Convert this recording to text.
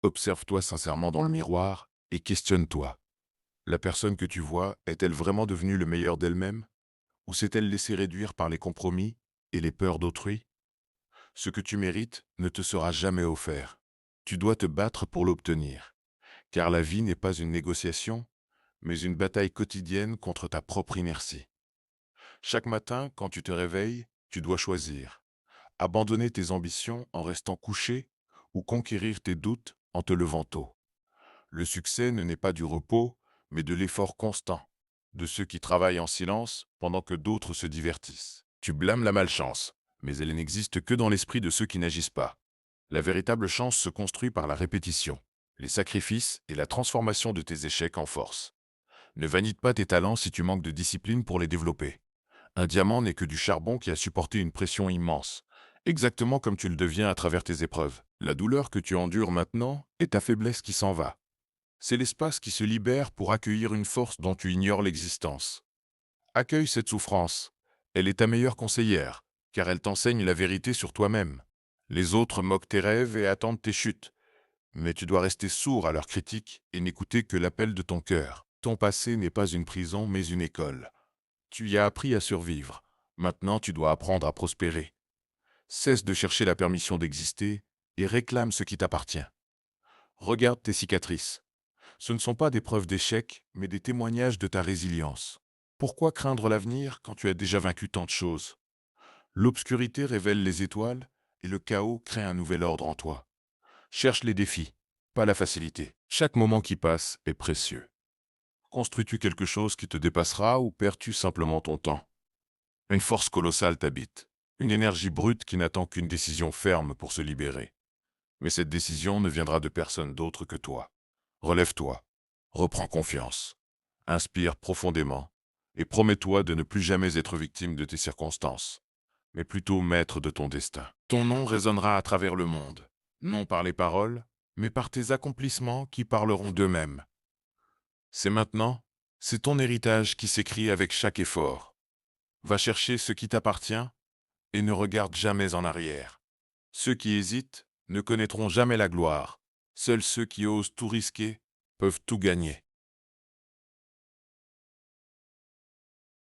Observe-toi sincèrement dans le miroir et questionne-toi. La personne que tu vois est-elle vraiment devenue le meilleur d'elle-même? Ou s'est-elle laissée réduire par les compromis et les peurs d'autrui? Ce que tu mérites ne te sera jamais offert. Tu dois te battre pour l'obtenir, car la vie n'est pas une négociation, mais une bataille quotidienne contre ta propre inertie. Chaque matin, quand tu te réveilles, tu dois choisir. Abandonner tes ambitions en restant couché ou conquérir tes doutes en te levant tôt. Le succès ne naît pas du repos, mais de l'effort constant, de ceux qui travaillent en silence pendant que d'autres se divertissent. Tu blâmes la malchance, mais elle n'existe que dans l'esprit de ceux qui n'agissent pas. La véritable chance se construit par la répétition, les sacrifices et la transformation de tes échecs en force. Ne vanite pas tes talents si tu manques de discipline pour les développer. Un diamant n'est que du charbon qui a supporté une pression immense, exactement comme tu le deviens à travers tes épreuves. La douleur que tu endures maintenant est ta faiblesse qui s'en va. C'est l'espace qui se libère pour accueillir une force dont tu ignores l'existence. Accueille cette souffrance. Elle est ta meilleure conseillère, car elle t'enseigne la vérité sur toi-même. Les autres moquent tes rêves et attendent tes chutes, mais tu dois rester sourd à leurs critiques et n'écouter que l'appel de ton cœur. Ton passé n'est pas une prison, mais une école. Tu y as appris à survivre. Maintenant, tu dois apprendre à prospérer. Cesse de chercher la permission d'exister et réclame ce qui t'appartient. Regarde tes cicatrices. Ce ne sont pas des preuves d'échec, mais des témoignages de ta résilience. Pourquoi craindre l'avenir quand tu as déjà vaincu tant de choses? L'obscurité révèle les étoiles et le chaos crée un nouvel ordre en toi. Cherche les défis, pas la facilité. Chaque moment qui passe est précieux. Construis-tu quelque chose qui te dépassera ou perds-tu simplement ton temps? Une force colossale t'habite, une énergie brute qui n'attend qu'une décision ferme pour se libérer. Mais cette décision ne viendra de personne d'autre que toi. Relève-toi, reprends confiance, inspire profondément et promets-toi de ne plus jamais être victime de tes circonstances, mais plutôt maître de ton destin. Ton nom résonnera à travers le monde, non par les paroles, mais par tes accomplissements qui parleront d'eux-mêmes. C'est maintenant, c'est ton héritage qui s'écrit avec chaque effort. Va chercher ce qui t'appartient et ne regarde jamais en arrière. Ceux qui hésitent ne connaîtront jamais la gloire. Seuls ceux qui osent tout risquer peuvent tout gagner.